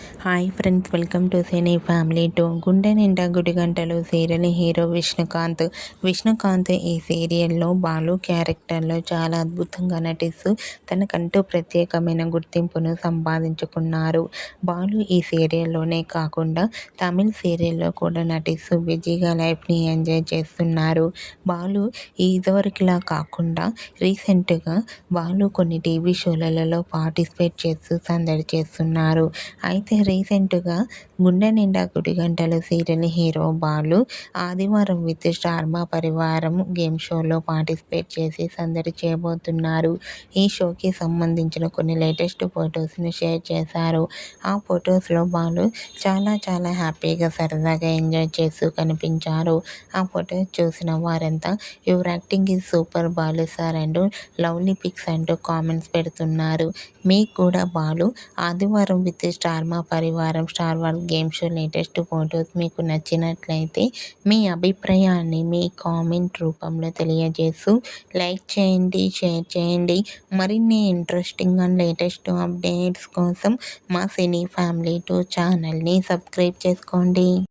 Hi friends, welcome to cine family two. గుండె నిండా గుడి గంటలు సీరియల్ హీరో విష్ణుకాంత్. విష్ణుకాంత్ ఈ సీరియల్లో బాలు క్యారెక్టర్లో చాలా అద్భుతంగా నటిస్తూ తనకంటూ ప్రత్యేకమైన గుర్తింపును సంపాదించుకున్నారు. బాలు ఈ సీరియల్లోనే కాకుండా తమిళ్ సీరియల్లో కూడా నటిస్తూ బిజీగా లైఫ్ని ఎంజాయ్ చేస్తున్నారు. బాలు ఇదివరకులా కాకుండా రీసెంట్గా బాలు కొన్ని టీవీ షోలలో పార్టిసిపేట్ చేస్తూ సందడి చేస్తున్నారు. అయితే రీసెంట్గా గుండె నిండా గుడి గంటలు సీరియల్ హీరో బాలు ఆదివారం విత్ స్టార్ మా పరివారం గేమ్ షోలో పార్టిసిపేట్ చేసి సందడి చేయబోతున్నారు. ఈ షోకి సంబంధించిన కొన్ని లేటెస్ట్ ఫొటోస్ని షేర్ చేశారు. ఆ ఫొటోస్లో బాలు చాలా హ్యాపీగా సరదాగా ఎంజాయ్ చేస్తూ కనిపించారు. ఆ ఫొటోస్ చూసిన వారంతా your acting is super Balu sir అంటూ లవ్లీ పిక్స్ అంటూ కామెంట్స్ పెడుతున్నారు. మీకు కూడా బాలు ఆదివారం విత్ స్టార్ మా పరివారం star war game show latest photos మీకు నచ్చినట్లయితే మీ అభిప్రాయాన్ని మీ కామెంట్ రూపంలో తెలియజేస్తూ లైక్ చేయండి, షేర్ చేయండి. మరిన్ని ఇంట్రెస్టింగ్ అండ్ లేటెస్ట్ అప్డేట్స్ కోసం మా సినీ ఫ్యామిలీ 2 ఛానల్ని సబ్స్క్రైబ్ చేసుకోండి.